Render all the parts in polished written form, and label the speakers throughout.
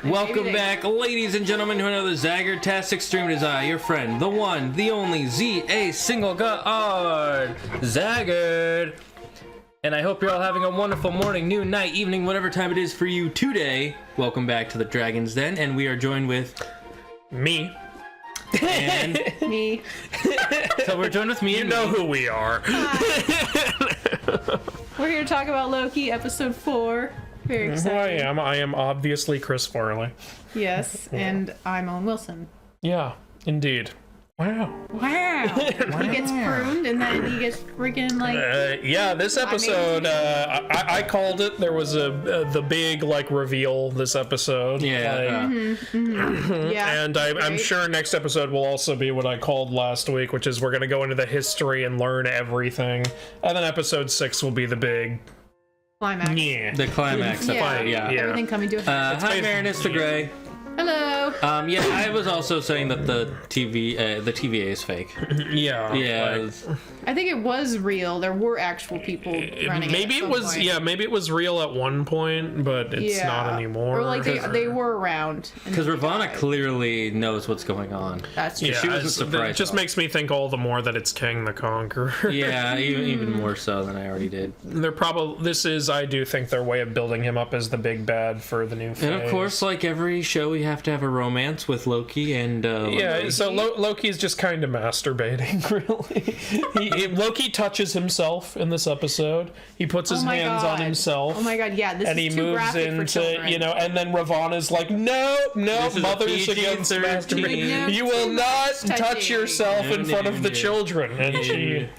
Speaker 1: Welcome back, ladies and gentlemen, to another Zagger-tastic stream. It is I, your friend, the one, the only, Z-A single God, Zagger. And I hope you're all having a wonderful morning, noon, night, evening, whatever time it is for you today. Welcome back to the Dragon's Den, and we are joined with...
Speaker 2: Me.
Speaker 1: And...
Speaker 3: Me.
Speaker 1: So we're joined with me and
Speaker 2: know who we are.
Speaker 3: We're here to talk about Loki, episode 4. Very excited.
Speaker 2: I am obviously Chris Farley.
Speaker 3: Yes, and I'm Owen Wilson.
Speaker 2: Yeah, indeed. Wow.
Speaker 3: Wow. He gets pruned and then he gets freaking like...
Speaker 2: Yeah, this episode, I called it. There was the big, reveal this episode.
Speaker 1: Yeah.
Speaker 3: Yeah.
Speaker 2: And I'm sure next episode will also be what I called last week, which is we're going to go into the history and learn everything. And then episode 6 will be the big...
Speaker 3: climax.
Speaker 2: Yeah.
Speaker 1: The climax.
Speaker 3: Yeah. Everything coming to a finish.
Speaker 1: Hi, Marinus the Grey.
Speaker 3: Hello.
Speaker 1: Yeah, I was also saying that the TVA is fake.
Speaker 2: Yeah.
Speaker 1: Yeah.
Speaker 3: I think it was real. There were actual people running
Speaker 2: Maybe it was, maybe it was real at one point, but it's not anymore.
Speaker 3: Or like they were around.
Speaker 1: Because Ravonna clearly knows what's going on.
Speaker 3: That's true.
Speaker 2: Yeah,
Speaker 1: She wasn't surprised.
Speaker 2: It just makes me think all the more that it's King the Conqueror.
Speaker 1: Yeah, even more so than I already did.
Speaker 2: I do think their way of building him up as the big bad for the new phase.
Speaker 1: And of course, like every show, we have to have a romance with Loki and...
Speaker 2: yeah, so Loki's just kind of masturbating, really. Loki touches himself in this episode. He puts his hands on himself.
Speaker 3: Oh my god, yeah, this
Speaker 2: and
Speaker 3: is
Speaker 2: he
Speaker 3: too
Speaker 2: moves
Speaker 3: graphic for
Speaker 2: into,
Speaker 3: children.
Speaker 2: and then Ravana's like, no,
Speaker 1: This is
Speaker 2: mother's
Speaker 1: a
Speaker 2: against
Speaker 1: PG-13.
Speaker 2: masturbating. You will not touch yourself in front of the children. And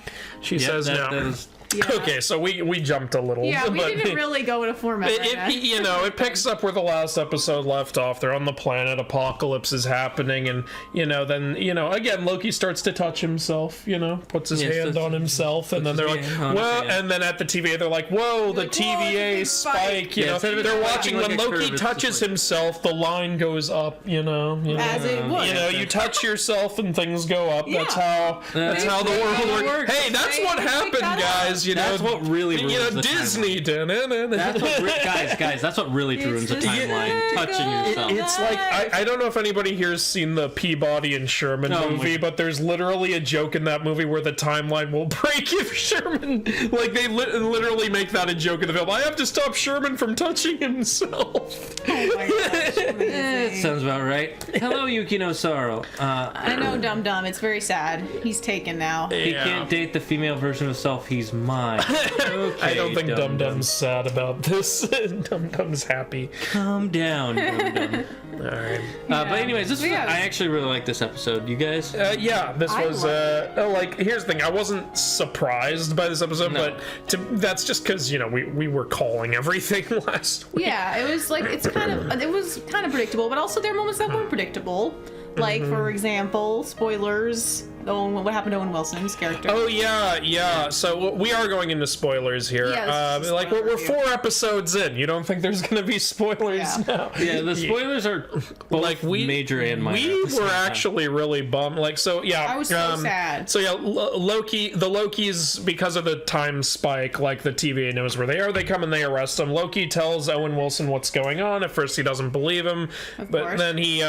Speaker 2: she says no.
Speaker 3: Yeah.
Speaker 2: Okay, so we jumped a little.
Speaker 3: Yeah, we didn't really go in a format.
Speaker 2: It picks up where the last episode left off. They're on the planet, apocalypse is happening, and then again Loki starts to touch himself. Puts his hand on himself, and then they're like, "Whoa!" And then at the TVA, they're like, "Whoa, the TVA spike!" They're watching when Loki touches himself, the line goes up.
Speaker 3: As it would.
Speaker 2: You touch yourself and things go up. That's how the world works. Hey, that's what happened, guys.
Speaker 1: That's what really ruins the
Speaker 2: Disney.
Speaker 1: Guys, that's what really ruins the timeline. Touching yourself.
Speaker 2: It's like I don't know if anybody here has seen the Peabody and Sherman movie, but there's literally a joke in that movie where the timeline will break if Sherman, they literally make that a joke in the film. I have to stop Sherman from touching himself.
Speaker 3: Oh my gosh.
Speaker 1: That sounds about right. Hello, Yukino Saro.
Speaker 3: I know, Dum Dum. It's very sad. He's taken now.
Speaker 1: He can't date the female version of himself. He's mine. Okay,
Speaker 2: I don't think Dum Dum's sad about this. Dum Dum's happy.
Speaker 1: Calm down, Dum Dum.
Speaker 2: All right.
Speaker 1: But anyways, I actually really like this episode. You guys?
Speaker 2: Yeah, this was here's the thing. I wasn't surprised by this episode, but that's just because we were calling everything last week.
Speaker 3: Yeah, it was it was kind of predictable, but also there are moments that weren't predictable. Like, for example, spoilers. What happened to Owen Wilson's character?
Speaker 2: Oh, yeah. So we are going into spoilers here.
Speaker 3: Yeah,
Speaker 2: we're 4 episodes in. You don't think there's going to be spoilers now?
Speaker 1: Yeah, the spoilers are both major and minor.
Speaker 2: We were actually really bummed. I was
Speaker 3: so sad.
Speaker 2: So yeah, the Lokis, because of the time spike, the TVA knows where they are. They come and they arrest him. Loki tells Owen Wilson what's going on. At first he doesn't believe him, but then he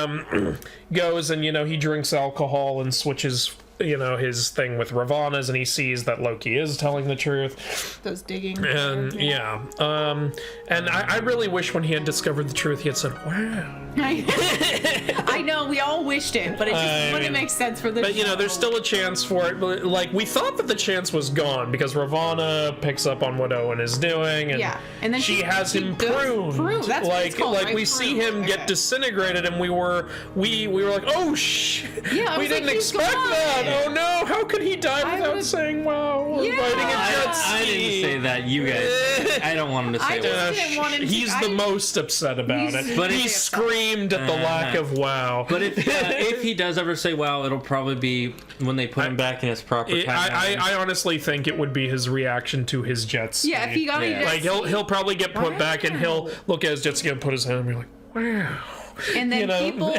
Speaker 2: goes and he drinks alcohol and switches his thing with Ravana's, and he sees that Loki is telling the truth.
Speaker 3: Does digging.
Speaker 2: And and I really wish when he had discovered the truth, he had said, wow.
Speaker 3: I know, we all wished it, but it just wouldn't make sense for the show.
Speaker 2: There's still a chance for it. But, we thought that the chance was gone because Ravana picks up on what Owen is doing, and then she has him pruned.
Speaker 3: That's what it's called, right?
Speaker 2: We see him get disintegrated, and we were like, oh shit, we didn't expect that. Oh no, how could he die without saying wow? We're riding a jet ski.
Speaker 1: I didn't say that. You guys. I don't want him to say
Speaker 3: wow.
Speaker 2: He's the most upset about it. But he screamed at the lack of wow.
Speaker 1: But if he does ever say wow, it'll probably be when they put him back in his proper time.
Speaker 2: I honestly think it would be his reaction to his jet ski.
Speaker 3: Yeah, if he got a jet ski.
Speaker 2: He'll probably get put back and he'll look at his jet ski and put his hand and be like, wow.
Speaker 3: And then
Speaker 2: you know?
Speaker 3: people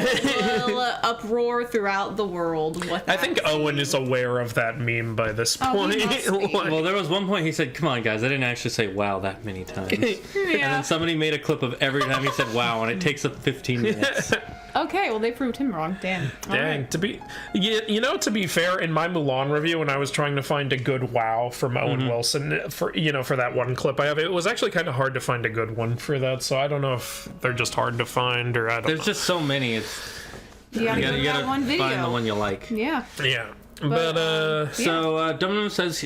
Speaker 3: will uproar throughout the world with that.
Speaker 2: I think Owen is aware of that meme by this point.
Speaker 3: he must be.
Speaker 1: Well, there was one point he said, "Come on, guys, I didn't actually say wow that many times." And then somebody made a clip of every time he said wow, and it takes up 15 minutes.
Speaker 3: Okay, well, they proved him wrong. Damn. All
Speaker 2: Dang,
Speaker 3: right.
Speaker 2: to be fair, in my Mulan review, when I was trying to find a good wow from Owen Wilson for that one clip I have, it was actually kind of hard to find a good one for that. So I don't know if they're just hard to find or I don't know.
Speaker 1: There's just so many. It's
Speaker 3: You gotta,
Speaker 1: you gotta
Speaker 3: one video.
Speaker 1: find the one you like.
Speaker 3: Yeah.
Speaker 2: Yeah. But
Speaker 1: So Dum Dum says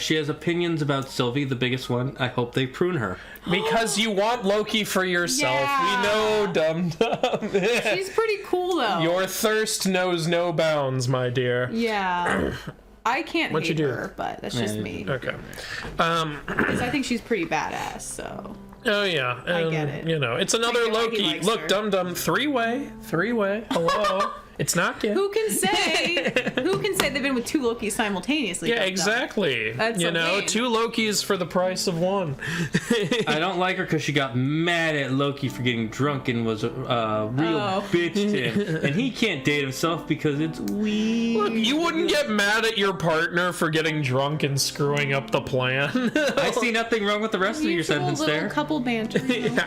Speaker 1: she has opinions about Sylvie, the biggest one. I hope they prune her.
Speaker 2: because you want Loki for yourself.
Speaker 3: Yeah.
Speaker 2: We know, Dum Dum.
Speaker 3: She's pretty cool though.
Speaker 2: Your thirst knows no bounds, my dear.
Speaker 3: Yeah. I can't
Speaker 2: What you
Speaker 3: hate
Speaker 2: do?
Speaker 3: her, but that's just me.
Speaker 2: Okay.
Speaker 3: Because I think she's pretty badass, so.
Speaker 2: Oh yeah,
Speaker 3: I get it.
Speaker 2: You know, it's another
Speaker 3: I get why he
Speaker 2: Loki.
Speaker 3: likes
Speaker 2: Look,
Speaker 3: her.
Speaker 2: Dum Dum, three-way. Hello, it's not yet.
Speaker 3: Who can say they've been with two Lokis simultaneously?
Speaker 2: Yeah,
Speaker 3: Dum Dum?
Speaker 2: exactly.
Speaker 3: That's
Speaker 2: you know,
Speaker 3: okay.
Speaker 2: 2 Lokis for the price of 1.
Speaker 1: I don't like her because she got mad at Loki for getting drunk and was a real bitch to him. And he can't date himself because it's weird.
Speaker 2: Look, you wouldn't get mad at your partner for getting drunk and screwing up the plan.
Speaker 1: I see nothing wrong with the rest of your
Speaker 3: Mutual
Speaker 1: sentence
Speaker 3: little
Speaker 1: there.
Speaker 3: couple banter.
Speaker 2: Yeah.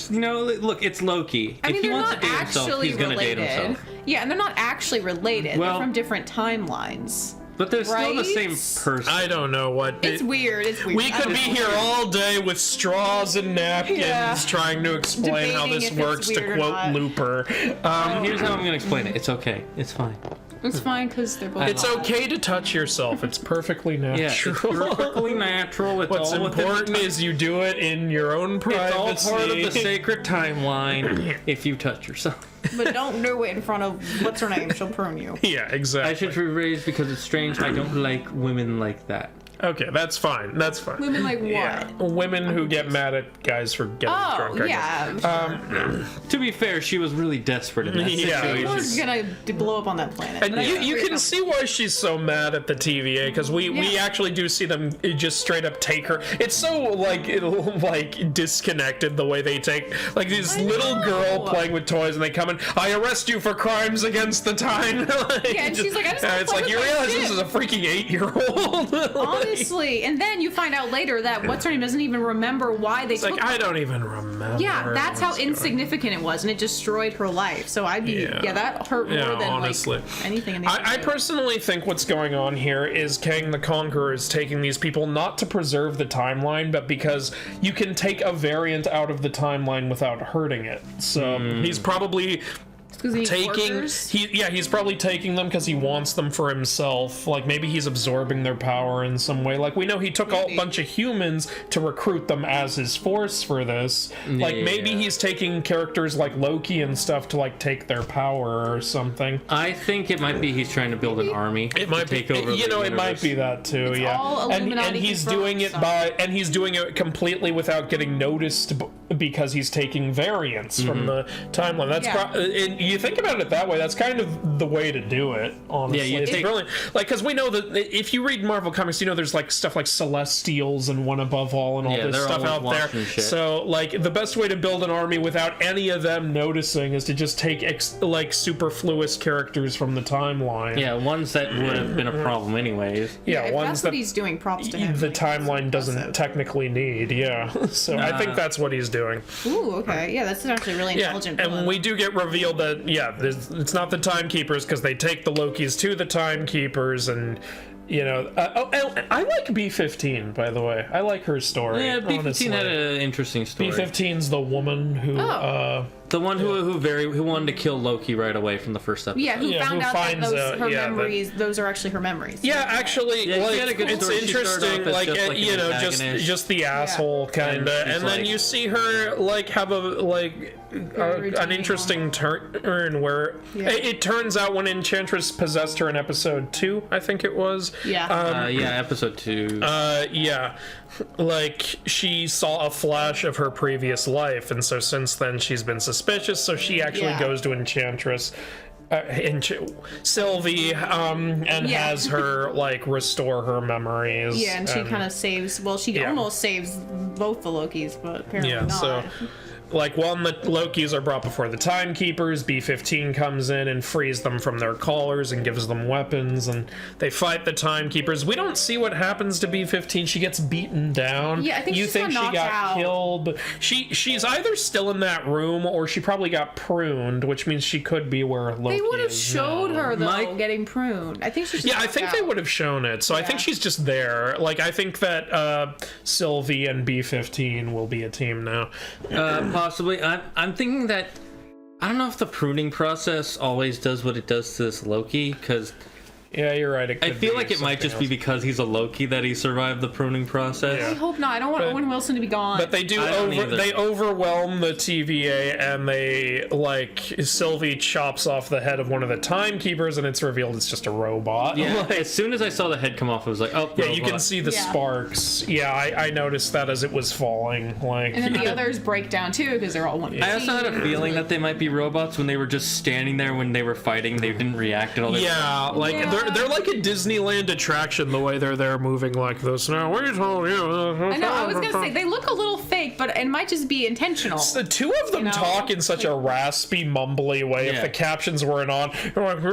Speaker 1: You know, look, it's Loki.
Speaker 3: I mean,
Speaker 1: if he
Speaker 3: they're
Speaker 1: wants
Speaker 3: not
Speaker 1: to date himself,
Speaker 3: actually
Speaker 1: he's gonna date
Speaker 3: related.
Speaker 1: himself.
Speaker 3: Yeah, and they're not actually related.
Speaker 1: Well-
Speaker 3: They're from different timelines.
Speaker 1: But they're still the
Speaker 3: Right?
Speaker 1: same person.
Speaker 2: I don't know what.
Speaker 3: It's weird. It's weird.
Speaker 2: We
Speaker 3: I
Speaker 2: could
Speaker 3: don't
Speaker 2: be
Speaker 3: know.
Speaker 2: here all day with straws and napkins
Speaker 3: Yeah.
Speaker 2: trying to explain how
Speaker 3: Debating
Speaker 2: this
Speaker 3: if it's
Speaker 2: works, to
Speaker 3: weird or
Speaker 2: quote
Speaker 3: not.
Speaker 2: Looper.
Speaker 1: Here's how I'm gonna explain it. It's okay. It's fine.
Speaker 3: It's fine because they're both.
Speaker 2: It's
Speaker 3: alive.
Speaker 2: okay to touch yourself. It's perfectly
Speaker 1: Yeah,
Speaker 2: natural.
Speaker 1: it's perfectly natural. It's
Speaker 2: What's
Speaker 1: all within the
Speaker 2: important is you do it in your own
Speaker 1: It's
Speaker 2: privacy.
Speaker 1: all part of the sacred timeline if you touch yourself.
Speaker 3: But don't do it in front of what's her name. She'll prune you.
Speaker 2: Yeah, exactly.
Speaker 1: I should be raised because it's strange. I don't like women like that.
Speaker 2: Okay, that's fine. That's fine.
Speaker 3: Women like what?
Speaker 2: Yeah, women who get mad at guys for getting
Speaker 3: Oh
Speaker 2: drunk. I guess.
Speaker 3: yeah.
Speaker 1: To be fair, she was really desperate in that
Speaker 2: Yeah.
Speaker 1: situation.
Speaker 3: We're gonna blow up on that planet.
Speaker 2: And
Speaker 3: But
Speaker 2: you can see why she's so mad at the TVA, because we
Speaker 3: Yeah.
Speaker 2: actually do see them just straight up take her. It's so like disconnected the way they take like this little girl playing with toys, and they come in. I arrest you for crimes against the time.
Speaker 3: Yeah, and she's like, I just wanna
Speaker 2: it's
Speaker 3: play
Speaker 2: like
Speaker 3: with
Speaker 2: you
Speaker 3: my
Speaker 2: realize
Speaker 3: shit.
Speaker 2: this is a freaking 8-year-old.
Speaker 3: Honestly, and then you find out later that what's her name doesn't even remember why they
Speaker 2: It's
Speaker 3: took
Speaker 2: like
Speaker 3: her.
Speaker 2: I don't even remember.
Speaker 3: Yeah, that's how
Speaker 2: what's going on.
Speaker 3: insignificant it was, and it destroyed her life. So I'd be,
Speaker 2: Yeah.
Speaker 3: that hurt more
Speaker 2: Yeah,
Speaker 3: than
Speaker 2: honestly.
Speaker 3: like anything in the
Speaker 2: I
Speaker 3: episode.
Speaker 2: personally think what's going on here is Kang the Conqueror is taking these people not to preserve the timeline, but because you can take a variant out of the timeline without hurting it. So he's probably he's probably taking them because he wants them for himself. Like maybe he's absorbing their power in some way. Like we know he took a bunch of humans to recruit them as his force for this. Like maybe he's taking characters like Loki and stuff to like take their power or something.
Speaker 1: I think it might be he's trying to build an army.
Speaker 2: It might
Speaker 1: to take
Speaker 2: be,
Speaker 1: over
Speaker 2: you know,
Speaker 1: the
Speaker 2: it might
Speaker 1: universe.
Speaker 2: be that too.
Speaker 3: It's
Speaker 2: Yeah,
Speaker 3: all
Speaker 2: and
Speaker 3: Illuminati
Speaker 2: he's
Speaker 3: confirmed
Speaker 2: doing it
Speaker 3: stuff.
Speaker 2: and he's doing it completely without getting noticed because he's taking variants from the timeline. That's and you think about it that way. That's kind of the way to do it. Honestly,
Speaker 1: Yeah, you
Speaker 2: it's
Speaker 1: take-
Speaker 2: brilliant. Like because we know that if you read Marvel comics, you know there's like stuff like Celestials and One Above All and all
Speaker 1: Yeah,
Speaker 2: this
Speaker 1: they're
Speaker 2: stuff
Speaker 1: always
Speaker 2: out there.
Speaker 1: watching shit.
Speaker 2: So like the best way to build an army without any of them noticing is to just take like superfluous characters from the timeline.
Speaker 1: Yeah, ones that would have been a problem anyways.
Speaker 2: Yeah,
Speaker 3: if
Speaker 2: ones
Speaker 3: that's
Speaker 2: that
Speaker 3: what he's doing, props to him.
Speaker 2: the
Speaker 3: Like,
Speaker 2: timeline doesn't
Speaker 3: impressive.
Speaker 2: technically need. Yeah, so I think that's what he's doing.
Speaker 3: Ooh, okay. Yeah, that's actually really
Speaker 2: Yeah,
Speaker 3: intelligent.
Speaker 2: and
Speaker 3: villain.
Speaker 2: we do get revealed that it's not the Timekeepers because they take the Lokis to the Timekeepers, and you know, I like B-15 by the way. I like her story.
Speaker 1: Yeah, B-15
Speaker 2: honestly.
Speaker 1: had an interesting story.
Speaker 2: B-15's the woman who.
Speaker 1: The one who wanted to kill Loki right away from the first episode.
Speaker 3: Yeah, who
Speaker 2: Yeah,
Speaker 3: found
Speaker 2: who
Speaker 3: out that
Speaker 2: finds
Speaker 3: those
Speaker 2: out,
Speaker 3: her
Speaker 2: yeah, that-
Speaker 3: memories? Those are actually her memories.
Speaker 2: Yeah, actually,
Speaker 1: Yeah, she
Speaker 2: like
Speaker 1: had a good
Speaker 2: it's
Speaker 1: story. She started
Speaker 2: interesting,
Speaker 1: off as
Speaker 2: like,
Speaker 1: just like
Speaker 2: you
Speaker 1: an
Speaker 2: know,
Speaker 1: antagonist.
Speaker 2: just the asshole kind of,
Speaker 1: And she's
Speaker 2: and then
Speaker 1: like-
Speaker 2: you see her like have an
Speaker 3: redeeming
Speaker 2: interesting turn where
Speaker 3: Yeah.
Speaker 2: it turns out when Enchantress possessed her in episode 2, I think it was.
Speaker 3: Yeah.
Speaker 1: Episode 2.
Speaker 2: Yeah, like she saw a flash of her previous life, and so since then she's been suspicious. So she actually
Speaker 3: Yeah.
Speaker 2: goes to Enchantress, Sylvie, and
Speaker 3: Yeah.
Speaker 2: has her like restore her memories.
Speaker 3: Yeah, and she kind of saves. Well, she
Speaker 2: yeah.
Speaker 3: almost saves both the Lokis, but apparently
Speaker 2: Yeah,
Speaker 3: not.
Speaker 2: so like, one, the Lokis are brought before the Timekeepers. B-15 comes in and frees them from their collars and gives them weapons, and they fight the Timekeepers. We don't see what happens to B-15. She gets beaten down.
Speaker 3: Yeah, I think
Speaker 2: you
Speaker 3: she's
Speaker 2: think she
Speaker 3: knocked
Speaker 2: got
Speaker 3: out.
Speaker 2: killed, but she's either still in that room or she probably got pruned, which means she could be where Loki
Speaker 3: They would have
Speaker 2: is
Speaker 3: showed
Speaker 2: now.
Speaker 3: her though
Speaker 1: Mike-
Speaker 3: getting pruned. I think she's just
Speaker 2: Yeah, I think they would have shown it. So I think she's just there. Like, I think that Sylvie and B-15 will be a team now.
Speaker 1: Possibly. I'm thinking that I don't know if the pruning process always does what it does to this Loki, because
Speaker 2: Yeah, you're right.
Speaker 1: I feel like it might just be because he's a Loki that he survived the pruning process.
Speaker 3: I hope not. I don't want Owen Wilson to be gone.
Speaker 2: But they do
Speaker 1: I don't either.
Speaker 2: they overwhelm the TVA, and they, like, Sylvie chops off the head of one of the Timekeepers, and it's revealed it's just a robot.
Speaker 1: Yeah,
Speaker 2: Like,
Speaker 1: as soon as I saw the head come off, I was like, oh,
Speaker 2: yeah, you
Speaker 1: robot.
Speaker 2: can see the
Speaker 3: Yeah.
Speaker 2: sparks. Yeah, I noticed that as it was falling. Like,
Speaker 3: and then the others break down too because they're all one.
Speaker 1: I also had a feeling that they might be robots when they were just standing there when they were fighting. They didn't react at all.
Speaker 2: yeah, like
Speaker 3: Yeah.
Speaker 2: they're like a Disneyland attraction the way they're there moving like this. Now we told you.
Speaker 3: I know. I was gonna say they look a little fake, but it might just be intentional.
Speaker 2: The two of them
Speaker 3: You know?
Speaker 2: talk in such a raspy, mumbly way. If
Speaker 1: Yeah.
Speaker 2: the captions weren't on, they're like,
Speaker 1: the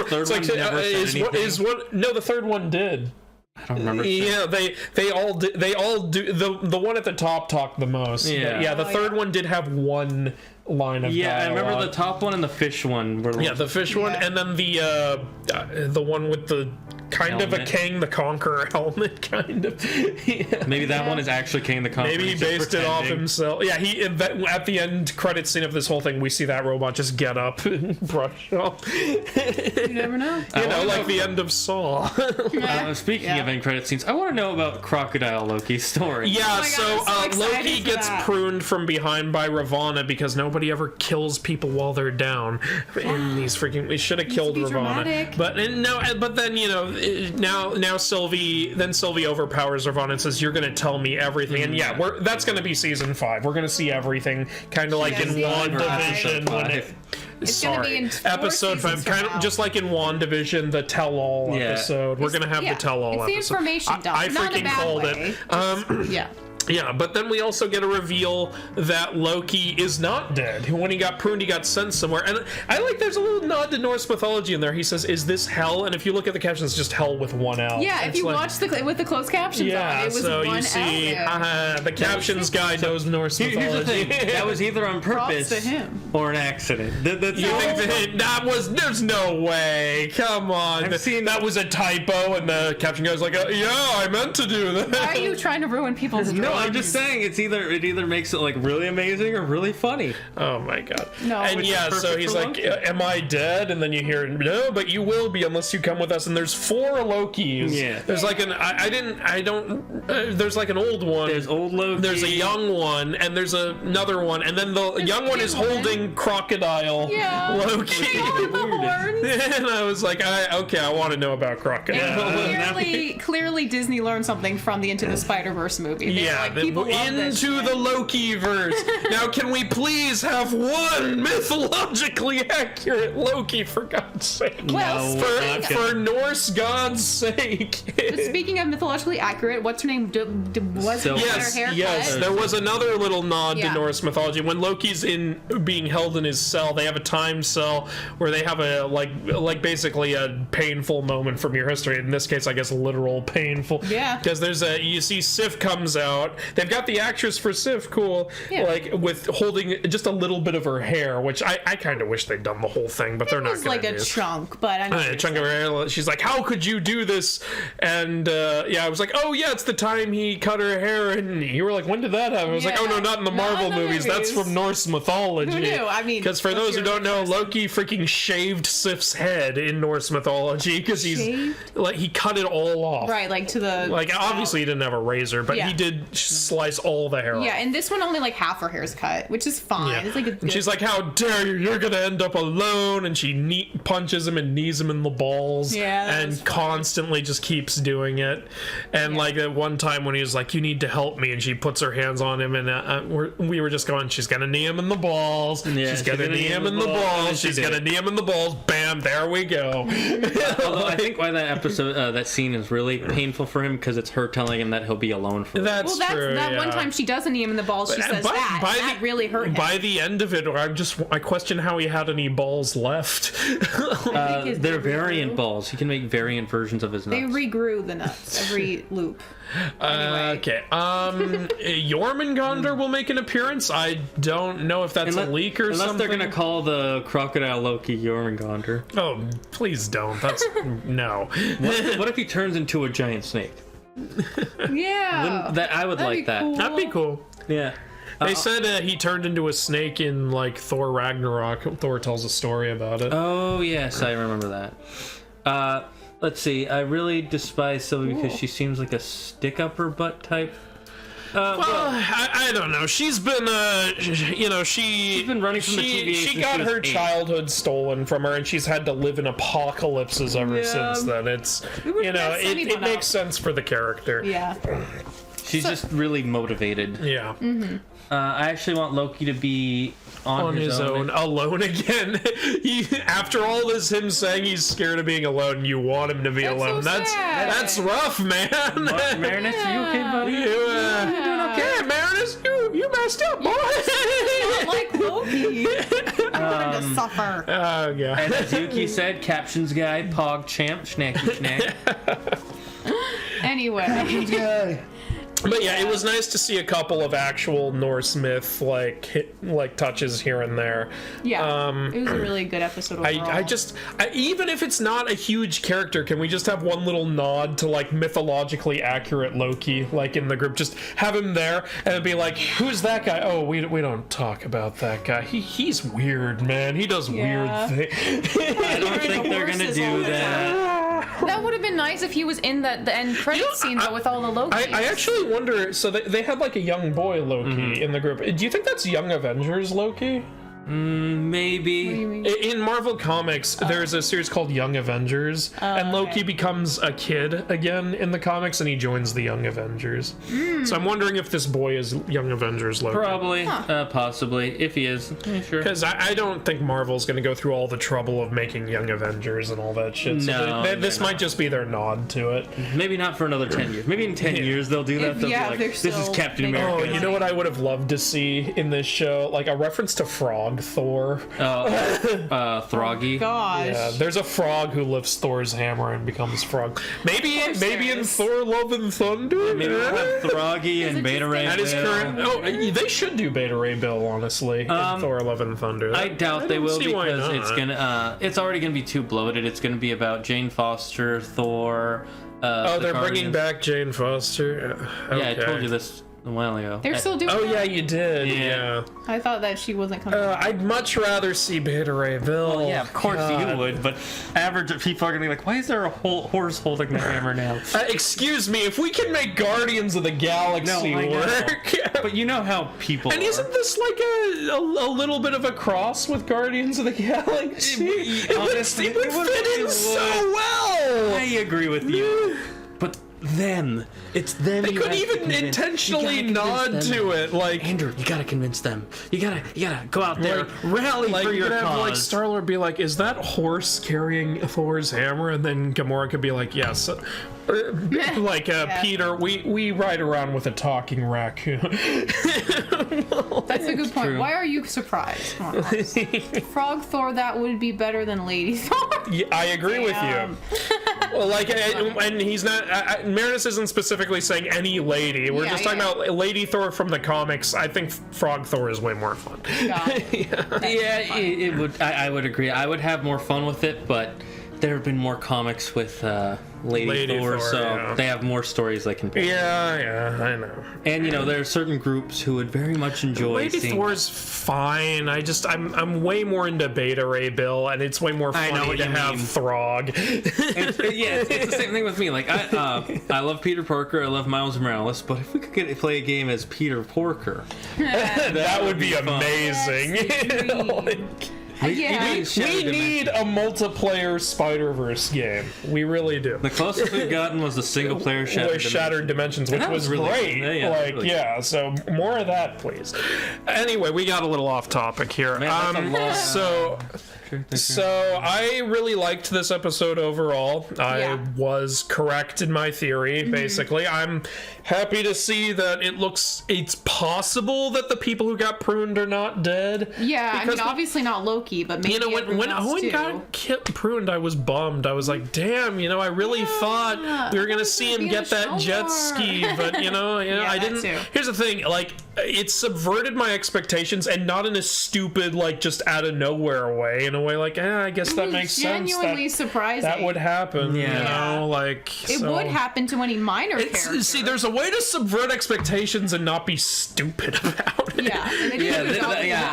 Speaker 1: third
Speaker 2: it's like,
Speaker 1: one never said anything?
Speaker 2: is what? No, the third one did.
Speaker 1: I don't remember.
Speaker 2: Yeah, they all do. The one at the top talked the most.
Speaker 1: Yeah.
Speaker 2: But yeah. The third one did have one line of
Speaker 1: Yeah, I
Speaker 2: dialogue.
Speaker 1: remember the top one and the fish one. Were
Speaker 2: Yeah, the fish one,
Speaker 3: Yeah.
Speaker 2: and then the one with the kind of a
Speaker 1: Helmet.
Speaker 2: Kang the Conqueror helmet, kind of. Yeah.
Speaker 1: maybe that one is actually King the Conqueror.
Speaker 2: Maybe he
Speaker 1: just
Speaker 2: based it off
Speaker 1: pretending.
Speaker 2: himself. Yeah, at the end credit scene of this whole thing, we see that robot just get up and brush off.
Speaker 3: You never know.
Speaker 2: You know,
Speaker 1: wanna
Speaker 2: like
Speaker 1: know-
Speaker 2: the end of Saw.
Speaker 1: Speaking
Speaker 3: Yeah.
Speaker 1: of end credit scenes, I want to know about Crocodile Loki's story.
Speaker 2: Yeah,
Speaker 3: Oh my God,
Speaker 2: so
Speaker 3: I'm so excited
Speaker 2: Loki
Speaker 3: for
Speaker 2: gets
Speaker 3: that.
Speaker 2: pruned from behind by Ravonna because nobody ever kills people while they're down. In these freaking, we should have killed
Speaker 3: be
Speaker 2: Ravonna.
Speaker 3: dramatic.
Speaker 2: But then now Sylvie overpowers Ravonna and says, "You're gonna tell me everything." And yeah, that's gonna be season 5. We're gonna see everything, kind of like in
Speaker 3: season
Speaker 2: WandaVision
Speaker 1: five.
Speaker 2: when it.
Speaker 3: It's gonna be in 4
Speaker 2: episode 5,
Speaker 3: seasons from
Speaker 2: kind of
Speaker 3: now.
Speaker 2: just like in WandaVision, the tell-all
Speaker 1: Yeah.
Speaker 2: episode. We're gonna have
Speaker 3: Yeah,
Speaker 2: the tell-all
Speaker 3: it's the
Speaker 2: episode.
Speaker 3: information dump,
Speaker 2: I
Speaker 3: not in a
Speaker 2: freaking
Speaker 3: bad
Speaker 2: called
Speaker 3: way.
Speaker 2: it.
Speaker 3: Yeah.
Speaker 2: Yeah, but then we also get a reveal that Loki is not dead. When he got pruned, he got sent somewhere. And I like, there's a little nod to Norse mythology in there. He says, "Is this hell?" And if you look at the captions, it's just hell with one L.
Speaker 3: Yeah, if
Speaker 2: It's
Speaker 3: you
Speaker 2: like-
Speaker 3: watch with the closed captions
Speaker 2: yeah,
Speaker 3: on, it was
Speaker 2: so
Speaker 3: one
Speaker 2: you see,
Speaker 3: L.
Speaker 2: the captions guy knows Norse
Speaker 1: Here's the
Speaker 2: mythology.
Speaker 1: thing. That was either on
Speaker 3: Props
Speaker 1: purpose
Speaker 3: to him.
Speaker 1: or an accident. That's
Speaker 2: You think that was? There's no way. Come on.
Speaker 1: I've seen-
Speaker 2: that was a typo, and the caption guy's like, "Yeah, I meant to do that."
Speaker 3: Why are you trying to ruin people's dreams?
Speaker 1: No, I'm just saying it either makes it like really amazing or really funny.
Speaker 2: Oh my god.
Speaker 3: No.
Speaker 2: And
Speaker 3: Which
Speaker 2: yeah,
Speaker 1: is
Speaker 2: so
Speaker 1: perfect
Speaker 2: he's
Speaker 1: for
Speaker 2: like,
Speaker 1: Loki.
Speaker 2: "Am I dead?" And then you hear, "No, but you will be unless you come with us." And there's 4 Lokis.
Speaker 1: Yeah.
Speaker 2: There's like there's like an old one.
Speaker 1: There's old Loki.
Speaker 2: There's a young one, and there's another one, and then the young one is
Speaker 3: cute one.
Speaker 2: holding Crocodile
Speaker 3: Yeah.
Speaker 2: Loki.
Speaker 3: They all have the horns.
Speaker 2: And I was like, I want to know about Crocodile.
Speaker 3: Clearly, Disney learned something from the Into the Spider-Verse movie. They were
Speaker 2: Yeah,
Speaker 3: like, people love this
Speaker 2: into
Speaker 3: shit.
Speaker 2: the Loki verse. Now, can we please have one mythologically accurate Loki, for God's sake?
Speaker 3: Well,
Speaker 1: No, we're not
Speaker 2: For Norse God's sake.
Speaker 3: speaking of mythologically accurate, what's her name? Was
Speaker 1: Sylvie.
Speaker 3: her
Speaker 2: Yes,
Speaker 3: haircut?
Speaker 2: yes. There was another little nod
Speaker 3: Yeah.
Speaker 2: to Norse mythology. When Loki's being held in his cell, they have a time cell where they have a like basically a painful moment from your history. In this case, I guess literal painful.
Speaker 3: Yeah.
Speaker 2: Because you see Sif comes out. They've got the actress for Sif, cool.
Speaker 3: Yeah.
Speaker 2: Like with holding just a little bit of her hair, which I kind of wish they'd done the whole thing, but they're
Speaker 3: It
Speaker 2: not
Speaker 3: was
Speaker 2: going
Speaker 3: like
Speaker 2: to
Speaker 3: a
Speaker 2: do.
Speaker 3: chunk, but I know.
Speaker 2: A chunk of her hair. She's like, "How could you do this?" And I was like, "Oh yeah, it's the time he cut her hair." And you were like, "When did that happen?" I was like, "Oh no,
Speaker 3: Yeah.
Speaker 2: not in the
Speaker 3: Not
Speaker 2: Marvel
Speaker 3: in the
Speaker 2: movies. That's
Speaker 3: movies.
Speaker 2: from Norse mythology."
Speaker 3: Who knew? I mean,
Speaker 2: because for
Speaker 3: what's
Speaker 2: those who
Speaker 3: your
Speaker 2: don't know,
Speaker 3: person?
Speaker 2: Loki freaking shaved Sif's head in Norse mythology because he's
Speaker 3: Shaved?
Speaker 2: like he cut it all off.
Speaker 3: Right, like to the
Speaker 2: Like obviously he didn't have a razor, but
Speaker 3: Yeah.
Speaker 2: he did slice all the hair off.
Speaker 3: Yeah, and this one only like half her hair's cut, which is fine.
Speaker 2: Yeah.
Speaker 3: It's like a
Speaker 2: And she's like, "How dare you? You're gonna end up alone!" And she punches him and knees him in the balls.
Speaker 3: Yeah, that was
Speaker 2: and
Speaker 3: funny.
Speaker 2: constantly just keeps doing it. And like at one time when he was like, "You need to help me," and she puts her hands on him, and we were just going, "She's gonna knee him in the balls.
Speaker 1: Yeah,
Speaker 2: she's gonna knee him in the
Speaker 1: and then
Speaker 2: balls.
Speaker 1: she
Speaker 2: She's
Speaker 1: did
Speaker 2: gonna
Speaker 1: it.
Speaker 2: knee him in the balls. Bam! There we go."
Speaker 1: Although I think why that episode, that scene is really painful for him because it's her telling him that he'll be alone for.
Speaker 2: That's
Speaker 3: Well,
Speaker 2: true.
Speaker 3: That one time she doesn't knee him in the balls, she says that really hurt him.
Speaker 2: By the end of it, I question how he had any balls left.
Speaker 1: They're variant balls. He can make variant versions of his nuts.
Speaker 3: They regrew the nuts every loop. Anyway.
Speaker 2: Okay. Jormungandr will make an appearance. I don't know if that's a leak or something.
Speaker 1: Unless they're gonna call the crocodile Loki Jormungandr.
Speaker 2: Oh, please don't. That's no.
Speaker 1: What if he turns into a giant snake?
Speaker 3: Yeah.
Speaker 1: I would like that.
Speaker 3: Cool.
Speaker 2: That'd be cool.
Speaker 1: Yeah.
Speaker 2: They said he turned into a snake in like Thor Ragnarok. Thor tells a story about it.
Speaker 1: Oh yes, I remember that. Let's see. I really despise Sylvie because she seems like a stick up her butt type.
Speaker 2: I don't know. She's been, she's
Speaker 1: been running from the TVA.
Speaker 2: She got her childhood stolen from her, and she's had to live in apocalypses ever since then. It's, it makes sense for the character.
Speaker 3: Yeah.
Speaker 1: She's just really motivated.
Speaker 2: Yeah.
Speaker 3: Mm-hmm.
Speaker 1: I actually want Loki to be on his own.
Speaker 2: Alone again. After all this, him saying he's scared of being alone, you want him to be alone.
Speaker 3: So
Speaker 2: that's rough, man.
Speaker 1: Marinus, are you okay, buddy?
Speaker 2: You doing okay, Marinus? You messed up, boy.
Speaker 3: Not like Loki. I'm going to suffer.
Speaker 2: Oh, yeah.
Speaker 1: And as Yuki said, captions guy, pog champ, snacky snack.
Speaker 3: Anyway.
Speaker 2: But yeah, it was nice to see a couple of actual Norse myth like touches here and there.
Speaker 3: Yeah, it was a really good episode overall.
Speaker 2: I even if it's not a huge character, can we just have one little nod to like mythologically accurate Loki, like in the group? Just have him there and it'd be like, who's that guy? Oh, we don't talk about that guy. He's weird, man. He does weird things.
Speaker 1: I don't think they're gonna do that.
Speaker 3: That would have been nice if he was in the end credit scene though, with all the Lokis.
Speaker 2: I actually wonder. So they had like a young boy Loki in the group. Do you think that's Young Avengers Loki?
Speaker 1: Maybe.
Speaker 3: What do you mean?
Speaker 2: In Marvel Comics, there's a series called Young Avengers, and Loki becomes a kid again in the comics, and he joins the Young Avengers. So I'm wondering if this boy is Young Avengers Loki.
Speaker 1: Probably, possibly, if he is. Sure.
Speaker 2: Because I don't think Marvel's going to go through all the trouble of making Young Avengers and all that shit. So this might just be their nod to it.
Speaker 1: Maybe not for another 10 years. Maybe in 10 years they'll do that. They'll be like, this is Captain America.
Speaker 2: Oh, you know what I would have loved to see in this show? Like a reference to Frog Thor.
Speaker 1: Throggy.
Speaker 3: Oh, gosh.
Speaker 2: Yeah, there's a frog who lifts Thor's hammer and becomes frog. Maybe in Thor: Love and Thunder.
Speaker 1: Maybe we'll have Throggy and Beta Ray Bill.
Speaker 2: That is current. Oh, they should do Beta Ray Bill, honestly, in Thor: Love and Thunder.
Speaker 1: I doubt they will because it's gonna. It's already gonna be too bloated. It's gonna be about Jane Foster, Thor.
Speaker 2: They're bringing back Jane Foster.
Speaker 1: Yeah, I told you this a while ago.
Speaker 3: They're still doing that?
Speaker 2: Yeah, you did. Yeah.
Speaker 3: I thought that she wasn't coming back.
Speaker 2: I'd much rather see Beta Ray Bill.
Speaker 1: Well, yeah, of course you would, but average people are gonna be like, why is there a horse holding the hammer now?
Speaker 2: Excuse me, if we can make Guardians of the Galaxy work.
Speaker 1: But you know how people
Speaker 2: And isn't this like a little bit of a cross with Guardians of the Galaxy? It would fit in so well!
Speaker 1: I agree with you. But then it's them.
Speaker 2: They couldn't even intentionally nod to it. Like,
Speaker 1: Andrew, you gotta convince them. You gotta go out there, rally for your cause.
Speaker 2: Like Star-Lord be like, "Is that horse carrying Thor's hammer?" And then Gamora could be like, "Yes." Peter, we ride around with a talking raccoon.
Speaker 3: That's a good point.
Speaker 1: True.
Speaker 3: Why are you surprised? Come on, Frog Thor, that would be better than Lady Thor.
Speaker 2: Yeah, I agree with you. Well, and he's not. Marinus isn't specifically saying any lady. We're just talking about Lady Thor from the comics. I think Frog Thor is way more fun.
Speaker 1: It would. I would agree. I would have more fun with it, but there have been more comics with Lady Thor, so they have more stories they can pick.
Speaker 2: Yeah, I know.
Speaker 1: And there are certain groups who would very much enjoy
Speaker 2: Lady Thor's fine. I'm way more into Beta Ray Bill, and it's way more funny to have Throg.
Speaker 1: It's the same thing with me. Like I love Peter Parker, I love Miles Morales, but if we could play a game as Peter Porker,
Speaker 2: that would be amazing. We need a multiplayer Spider-Verse game. We really do.
Speaker 1: The closest we've gotten was the single-player
Speaker 2: Shattered Dimensions, which was
Speaker 1: really
Speaker 2: great. So more of that, please. Anyway, we got a little off topic here.
Speaker 1: Man,
Speaker 2: So I really liked this episode overall. I was correct in my theory, basically. I'm happy to see that it's possible that the people who got pruned are not dead.
Speaker 3: Yeah, I mean, obviously not Loki, but maybe
Speaker 2: when Owen got pruned, I was bummed. I was like, damn, I really thought we were gonna see him get that jet ski, but I didn't. Here's the thing, like, it subverted my expectations, and not in a stupid, like, just out of nowhere way. In a way, like, I guess that makes sense.
Speaker 3: Genuinely surprising.
Speaker 2: That would happen.
Speaker 3: It would happen to any minor character.
Speaker 2: See, there's a way to subvert expectations and not be stupid about it.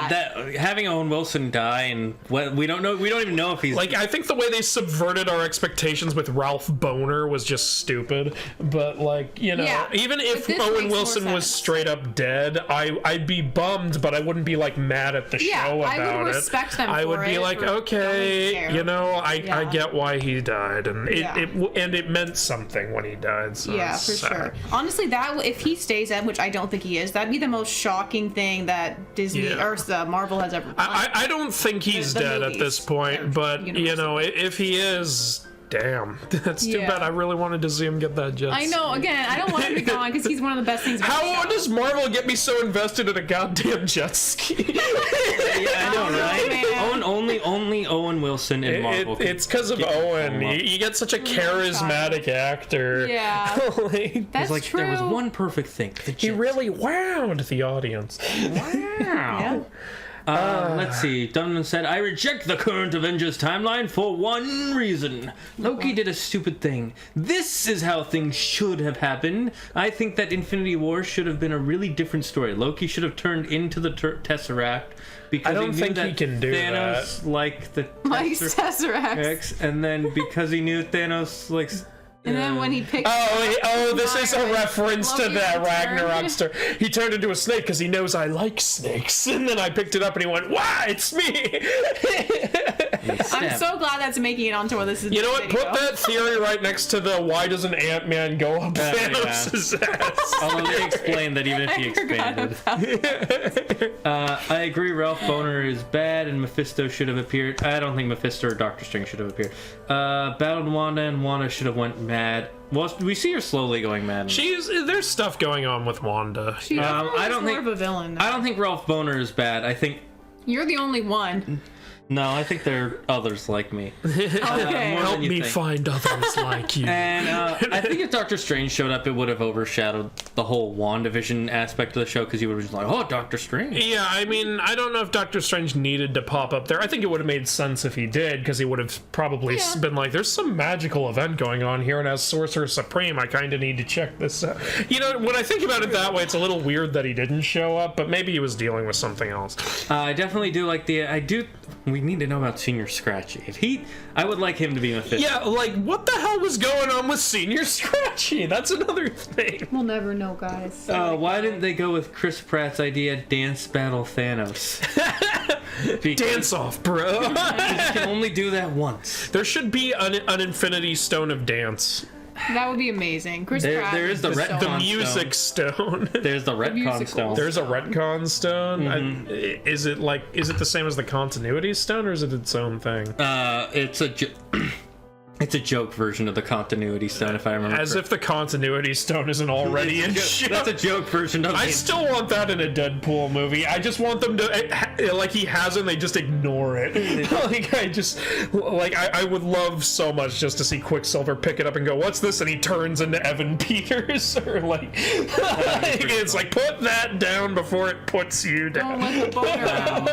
Speaker 3: That
Speaker 1: having Owen Wilson die, and we don't even know if he's
Speaker 2: like. I think the way they subverted our expectations with Ralph Boner was just stupid. But like, even if Owen Wilson was straight up dead, I'd be bummed, but I wouldn't be like mad at the show about it.
Speaker 3: I would respect them.
Speaker 2: I would be like, okay, I get why he died, and it meant something when he died. So
Speaker 3: for sure. Honestly, that if he stays dead, which I don't think he is, that'd be the most shocking thing that Disney or Marvel has ever done.
Speaker 2: I don't think he's dead at this point, but if he is. Damn, that's too bad. I really wanted to see him get that jet.
Speaker 3: I know. Again, I don't want him to be gone because he's one of the best things.
Speaker 2: How does Marvel get me so invested in a goddamn jet ski?
Speaker 1: I know, right? Only Owen Wilson in Marvel.
Speaker 2: It's because of Owen. You get such a charismatic actor.
Speaker 3: Yeah, that's
Speaker 1: like,
Speaker 3: true.
Speaker 1: There was one perfect thing.
Speaker 2: He really wowed the audience.
Speaker 1: Wow. Let's see. Dunman said, I reject the current Avengers timeline for one reason. Loki did a stupid thing. This is how things should have happened. I think that Infinity War should have been a really different story. Loki should have turned into the Tesseract because
Speaker 2: I don't think he can do
Speaker 1: Thanos liked the
Speaker 3: Tesseract.
Speaker 1: And then because he knew Thanos likes...
Speaker 3: And then when he picked...
Speaker 2: this is a reference to that Ragnarok story. He turned into a snake because he knows I like snakes. And then I picked it up and he went, wow, it's me!
Speaker 3: I'm so glad that's making it onto this.
Speaker 2: You know what? Put that theory right next to the why doesn't Ant-Man go up Thanos' ass?
Speaker 1: Although they explained that even if he expanded. I agree Ralph Boner is bad and Mephisto should have appeared. I don't think Mephisto or Doctor Strange should have appeared. Battled Wanda and Wanda should have went mad. Well, we see her slowly going mad.
Speaker 2: There's stuff going on with Wanda.
Speaker 1: I don't think
Speaker 3: more of a villain.
Speaker 1: I don't think Ralph Boner is bad. I think
Speaker 3: you're the only one.
Speaker 1: No, I think there are others like me.
Speaker 3: Okay.
Speaker 2: Help me find others like you.
Speaker 1: And I think if Doctor Strange showed up, it would have overshadowed the whole WandaVision aspect of the show because you would have just like, oh, Doctor Strange.
Speaker 2: Yeah, I mean, I don't know if Doctor Strange needed to pop up there. I think it would have made sense if he did because he would have probably been like, there's some magical event going on here, and as Sorcerer Supreme, I kind of need to check this out. When I think about it that way, it's a little weird that he didn't show up, but maybe he was dealing with something else.
Speaker 1: I definitely do like we need to know about Senior Scratchy. I would like him to be Mephisto.
Speaker 2: Yeah, like, what the hell was going on with Senior Scratchy? That's another thing.
Speaker 3: We'll never know, guys.
Speaker 1: Why didn't they go with Chris Pratt's idea, Dance Battle Thanos?
Speaker 2: Dance off, bro.
Speaker 1: You can only do that once.
Speaker 2: There should be an Infinity Stone of Dance.
Speaker 3: That would be amazing. Chris Pratt.
Speaker 1: There is the
Speaker 2: music stone.
Speaker 1: There's the retcon stone.
Speaker 2: There's a retcon stone. Mm-hmm. Is it the same as the continuity stone, or is it its own thing?
Speaker 1: It's a joke version of the continuity stone, if I remember.
Speaker 2: As if the continuity stone isn't already in show.
Speaker 1: That's a joke version of it.
Speaker 2: I still want that in a Deadpool movie. I just want them to, like, he has it and they just ignore it. I would love so much just to see Quicksilver pick it up and go, what's this? And he turns into Evan Peters. Or, it's like, put that down before it puts you down.
Speaker 3: Don't let the boat around.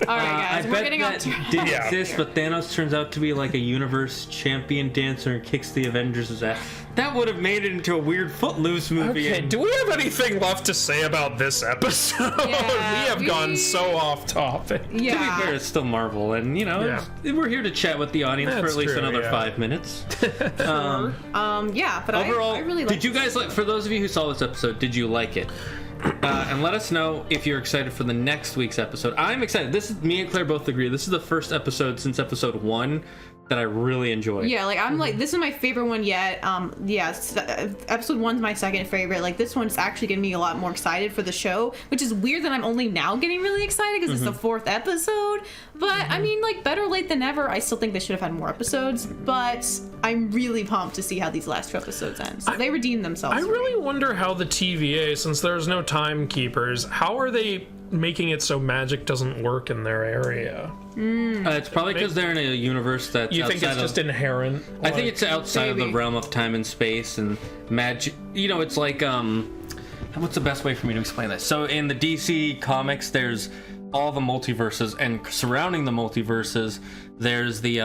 Speaker 3: Alright, guys, we're getting off track.
Speaker 1: Didn't exist, but Thanos turns out to be like a universe champion dancer and kicks the Avengers' ass. That would have made it into a weird Footloose movie.
Speaker 2: Okay, do we have anything left to say about this episode?
Speaker 3: Yeah,
Speaker 2: we have gone so off topic.
Speaker 3: Yeah.
Speaker 1: To be fair, it's still Marvel, and we're here to chat with the audience for at least another 5 minutes.
Speaker 3: But
Speaker 1: overall,
Speaker 3: I really liked
Speaker 1: did you guys like? For those of you who saw this episode, did you like it? And let us know if you're excited for the next week's episode. I'm excited. Me and Claire both agree. This is the first episode since episode 1 that I really enjoyed.
Speaker 3: Yeah, like I'm like, this is my favorite one yet. Episode 1's my second favorite. Like this one's actually getting me a lot more excited for the show, which is weird that I'm only now getting really excited because it's the 4th episode. But I mean, like, better late than never. I still think they should have had more episodes, but I'm really pumped to see how these last 2 episodes end. So they redeemed themselves.
Speaker 2: I really wonder how the TVA, since there's no timekeepers, how are they making it so magic doesn't work in their area?
Speaker 1: It's probably because they're in a universe that's
Speaker 2: You think it's just inherent?
Speaker 1: I think it's outside of the
Speaker 3: Maybe.
Speaker 1: realm of time and space and magic. You know, it's like what's the best way for me to explain this? So in the DC comics, there's all the multiverses, and surrounding the multiverses, there's the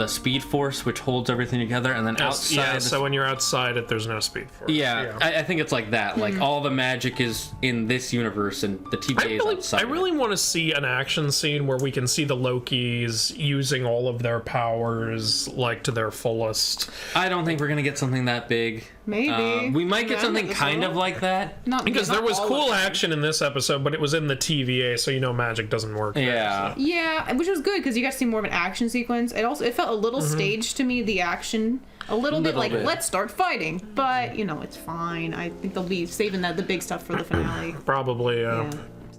Speaker 1: Speed Force, which holds everything together, and then outside.
Speaker 2: Yeah, so when you're outside it, there's no Speed Force.
Speaker 1: Yeah, I think it's like that. Like all the magic is in this universe, and the TVA is outside.
Speaker 2: I really want to see an action scene where we can see the Lokis using all of their powers like to their fullest.
Speaker 1: I don't think we're gonna get something that big.
Speaker 3: Maybe.
Speaker 1: We might get something kind of like that.
Speaker 3: Not
Speaker 2: Because
Speaker 3: not
Speaker 2: there was
Speaker 3: all
Speaker 2: cool
Speaker 3: of them.
Speaker 2: action in this episode, but it was in the TVA, so you know magic doesn't work there,
Speaker 1: Yeah.
Speaker 2: so.
Speaker 3: Yeah, which was good because you got to see more of an action sequence. It felt a little staged to me, the action. A little bit like, let's start fighting. But, you know, it's fine. I think they'll be saving the big stuff for the finale.
Speaker 2: Probably,
Speaker 3: Yeah.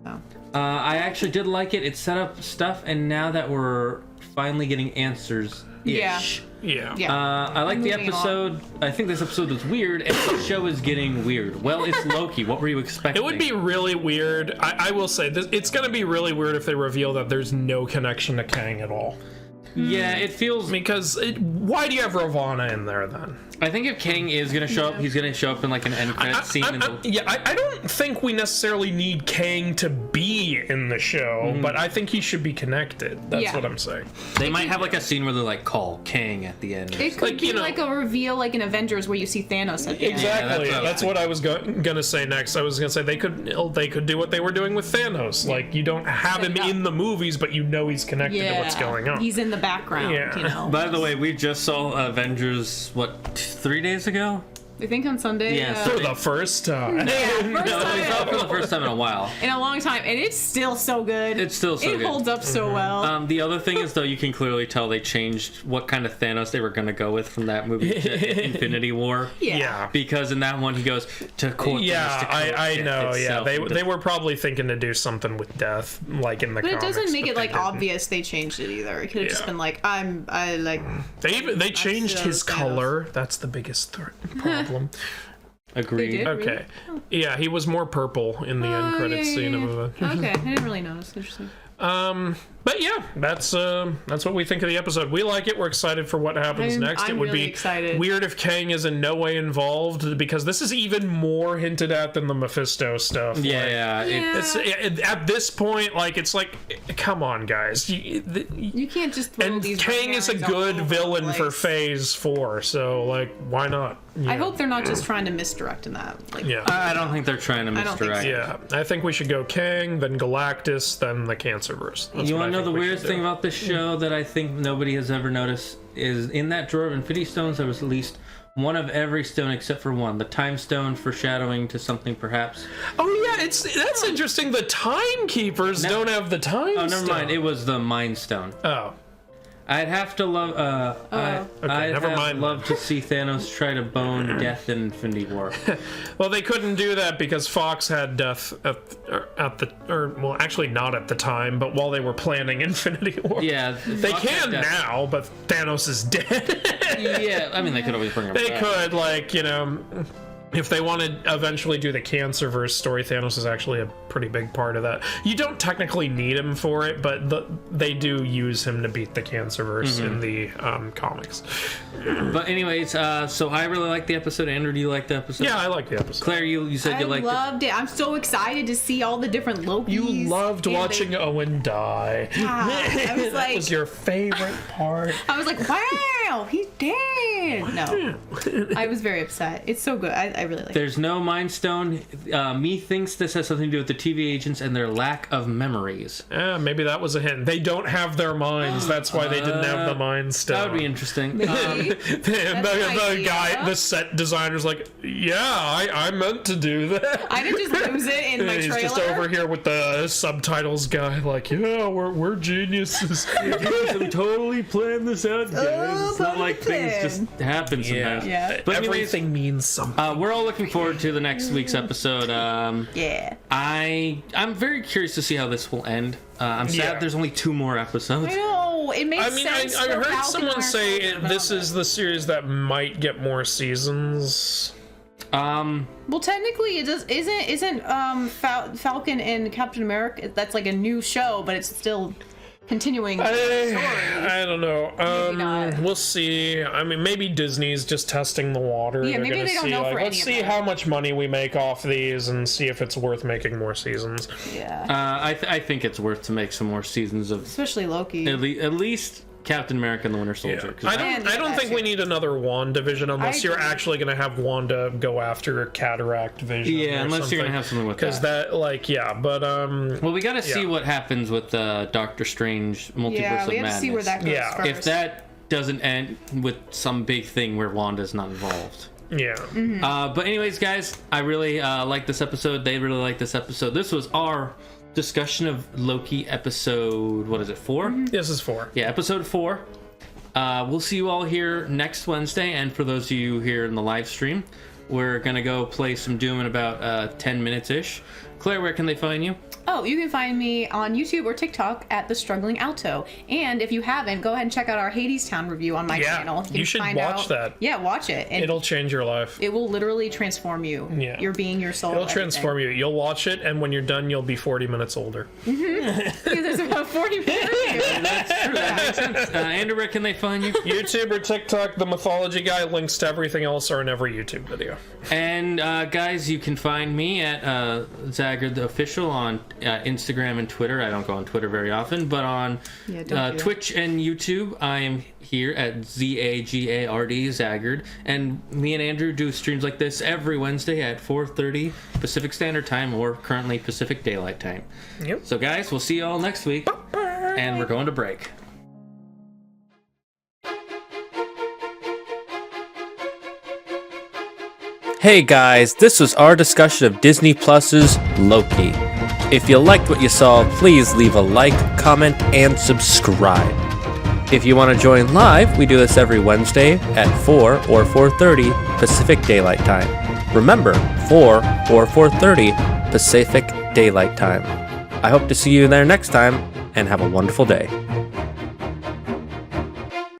Speaker 3: So.
Speaker 1: I actually did like it. It set up stuff, and now that we're finally getting answers.
Speaker 3: Yeah.
Speaker 2: Yeah.
Speaker 3: Yeah.
Speaker 1: I like the
Speaker 3: Moving
Speaker 1: episode. I think this episode was weird, and the show is getting weird. Well, it's Loki. What were you expecting?
Speaker 2: It would be really weird. I will say, it's going to be really weird if they reveal that there's no connection to Kang at all.
Speaker 1: Yeah, it feels.
Speaker 2: Because why do you have Ravonna in there then?
Speaker 1: I think if Kang is gonna show up, he's gonna show up in like an end credit scene.
Speaker 2: I don't think we necessarily need Kang to be in the show, but I think he should be connected. That's
Speaker 3: Yeah.
Speaker 2: what I'm saying.
Speaker 1: They might have like a scene where they like call Kang at the end.
Speaker 3: It could
Speaker 2: Like,
Speaker 3: be
Speaker 2: you know-
Speaker 3: like a reveal, like in Avengers, where you see Thanos at the end.
Speaker 2: Exactly.
Speaker 1: Yeah,
Speaker 2: that's what I was gonna say next. I was gonna say they could do what they were doing with Thanos. Like, you don't have
Speaker 3: Set
Speaker 2: him
Speaker 3: it up.
Speaker 2: in the movies, but you know he's connected to what's going on.
Speaker 3: He's in the background,
Speaker 2: Yeah.
Speaker 3: you know.
Speaker 1: By the way, we just saw Avengers 3 days ago.
Speaker 3: I think on Sunday.
Speaker 1: Yeah,
Speaker 2: For the first time.
Speaker 3: Yeah, first
Speaker 1: No, we saw it
Speaker 3: time
Speaker 1: for the first time in a while.
Speaker 3: in a long time, and it's still so good.
Speaker 1: It's still so
Speaker 3: it
Speaker 1: good.
Speaker 3: holds up so well.
Speaker 1: The other thing is, though, you can clearly tell they changed what kind of Thanos they were going to go with from that movie to Infinity War.
Speaker 3: Yeah.
Speaker 1: Because in that one, he goes to quote.
Speaker 2: Yeah, I know. Yeah,
Speaker 1: itself.
Speaker 2: they were probably thinking to do something with death, like in the
Speaker 3: But it
Speaker 2: comics.
Speaker 3: doesn't make it
Speaker 2: they
Speaker 3: like
Speaker 2: didn't.
Speaker 3: obvious they changed it either. It could have just
Speaker 2: Yeah.
Speaker 3: been like
Speaker 2: They changed
Speaker 3: still
Speaker 2: his
Speaker 3: Thanos.
Speaker 2: color. That's the biggest problem.
Speaker 1: Agreed.
Speaker 3: They did?
Speaker 2: Okay. Yeah, he was more purple in the end credits scene of it.
Speaker 3: Okay, I didn't really notice. Interesting.
Speaker 2: But yeah, that's what we think of the episode. We like it. We're excited for what happens next. It
Speaker 3: I'm
Speaker 2: would
Speaker 3: really
Speaker 2: be
Speaker 3: excited.
Speaker 2: weird if Kang is in no way involved, because this is even more hinted at than the Mephisto stuff.
Speaker 1: Yeah,
Speaker 2: It's at this point, like, it's like, come on, guys.
Speaker 3: You can't just throw
Speaker 2: And
Speaker 3: these
Speaker 2: Kang is a
Speaker 3: binaries all
Speaker 2: good
Speaker 3: over the
Speaker 2: villain for
Speaker 3: place.
Speaker 2: Phase 4, so, like, why not?
Speaker 3: I hope they're not just trying to misdirect in that. Like,
Speaker 2: Yeah.
Speaker 1: I don't think they're trying to
Speaker 3: I don't think
Speaker 1: misdirect.
Speaker 3: so.
Speaker 2: Yeah, I think we should go Kang, then Galactus, then the Cancerverse. That's
Speaker 1: You
Speaker 2: what I
Speaker 1: want to know
Speaker 2: think
Speaker 1: the
Speaker 2: we
Speaker 1: weirdest
Speaker 2: should do.
Speaker 1: thing about this show that I think nobody has ever noticed is in that drawer of Infinity Stones there was at least one of every stone except for one. The Time Stone, foreshadowing to something perhaps.
Speaker 2: Oh yeah, that's interesting. The Timekeepers don't have the Time
Speaker 1: Oh, never
Speaker 2: Stone.
Speaker 1: mind. It was the Mind Stone.
Speaker 2: Oh.
Speaker 1: I'd have to love. I'd
Speaker 2: never
Speaker 1: have
Speaker 2: mind
Speaker 1: loved to see Thanos try to bone Death in Infinity War.
Speaker 2: Well, they couldn't do that because Fox had Death well, actually not at the time, but while they were planning Infinity War.
Speaker 1: Yeah,
Speaker 2: They
Speaker 1: Fox had
Speaker 2: can
Speaker 1: Death.
Speaker 2: now, but Thanos is dead.
Speaker 1: Yeah, I mean they could always bring him
Speaker 2: They
Speaker 1: back.
Speaker 2: could, like, you know, if they want to eventually do the Cancerverse story, Thanos is actually a pretty big part of that. You don't technically need him for it, but they do use him to beat the Cancerverse in the comics.
Speaker 1: But anyways, so I really liked the episode. Andrew, do you like the episode?
Speaker 2: Yeah, I like the episode.
Speaker 1: Claire, you said
Speaker 3: I
Speaker 1: you liked it.
Speaker 3: loved it. I'm so excited to see all the different Lokis.
Speaker 2: You loved
Speaker 3: and
Speaker 2: watching
Speaker 3: they-
Speaker 2: Owen die.
Speaker 3: I was
Speaker 2: That
Speaker 3: like,
Speaker 2: was your favorite part.
Speaker 3: I was like, wow! now. He's dead. No. I was very upset. It's so good. I really like it.
Speaker 1: There's no Mind Stone. Me thinks this has something to do with the TV agents and their lack of memories.
Speaker 2: Maybe that was a hint. They don't have their minds. That's why they didn't have the Mind Stone.
Speaker 1: That would be interesting.
Speaker 2: The guy, the set designer's like, yeah, I meant to do that.
Speaker 3: I didn't just lose it in my
Speaker 2: He's
Speaker 3: trailer.
Speaker 2: just over here with the subtitles guy, like, yeah, we're geniuses.
Speaker 1: We totally planned this out, guys. It's not like things just happen sometimes.
Speaker 3: Yeah.
Speaker 1: But anyways,
Speaker 2: everything means something.
Speaker 1: we're all looking forward to the next week's episode.
Speaker 3: Yeah.
Speaker 1: I'm very curious to see how this will end. I'm sad there's only 2 more episodes.
Speaker 3: I know. It makes sense.
Speaker 2: I
Speaker 3: for
Speaker 2: heard
Speaker 3: Falcon
Speaker 2: someone
Speaker 3: Winter
Speaker 2: say
Speaker 3: Soldier,
Speaker 2: this is the series that might get more seasons.
Speaker 3: Well, technically, it does. Isn't Falcon and Captain America? That's like a new show, but it's still continuing.
Speaker 2: I don't know.
Speaker 3: Maybe not.
Speaker 2: We'll see. I mean, maybe Disney's just testing the water.
Speaker 3: Yeah,
Speaker 2: They're
Speaker 3: maybe
Speaker 2: gonna
Speaker 3: they don't
Speaker 2: see,
Speaker 3: know for
Speaker 2: let's
Speaker 3: any of
Speaker 2: see
Speaker 3: them.
Speaker 2: how much money we make off these and see if it's worth making more seasons.
Speaker 3: Yeah.
Speaker 1: I think it's worth to make some more seasons of
Speaker 3: Especially Loki.
Speaker 1: at least Captain America and the Winter Soldier. 'Cause
Speaker 2: I don't think we need another WandaVision unless you're actually going to have Wanda go after Cataract Vision.
Speaker 1: Yeah, unless you're going to have something with that.
Speaker 2: Because that, like, yeah, but
Speaker 1: Well, we got to see what happens with Doctor Strange Multiverse
Speaker 3: yeah,
Speaker 1: of
Speaker 3: we have
Speaker 1: Madness.
Speaker 3: to see where that goes
Speaker 2: Yeah.
Speaker 3: first.
Speaker 1: If that doesn't end with some big thing where Wanda's not involved.
Speaker 2: yeah.
Speaker 1: But anyways, guys, I really like this episode. They really like this episode. This was our discussion of Loki episode, what is it, 4?
Speaker 2: This is 4.
Speaker 1: Yeah, episode 4. We'll see you all here next Wednesday, and for those of you here in the live stream, we're gonna go play some Doom in about 10 minutes ish. Claire, where can they find you?
Speaker 3: Oh, you can find me on YouTube or TikTok at The Struggling Alto. And if you haven't, go ahead and check out our Hadestown review on my channel.
Speaker 2: You
Speaker 3: can
Speaker 2: should
Speaker 3: find
Speaker 2: watch that.
Speaker 3: Yeah, watch it. And
Speaker 2: It'll change your life.
Speaker 3: it will literally transform you.
Speaker 2: Yeah.
Speaker 3: Your being, your soul.
Speaker 2: It'll transform you. You'll watch it, and when you're done, you'll be 40 minutes older.
Speaker 3: There's about 40 minutes review.
Speaker 1: That's true. That makes sense. Andrew, where can they find you?
Speaker 2: YouTube or TikTok, The Mythology Guy. Links to everything else are in every YouTube video.
Speaker 1: And guys, you can find me at Zagard the Official on Instagram and Twitter. I don't go on Twitter very often, but on
Speaker 3: Yeah, don't do
Speaker 1: Twitch and YouTube, I am here at ZAGARD Zagard. And me and Andrew do streams like this every Wednesday at 4:30 Pacific Standard Time, or currently Pacific Daylight Time.
Speaker 2: Yep.
Speaker 1: So guys, we'll see you all next week.
Speaker 2: Bye.
Speaker 1: And we're going to break. Hey guys, this was our discussion of Disney Plus's Loki. If you liked what you saw, please leave a like, comment, and subscribe. If you want to join live, we do this every Wednesday at 4 or 4:30 Pacific Daylight Time. Remember, 4 or 4:30 Pacific Daylight Time. I hope to see you there next time, and have a wonderful day.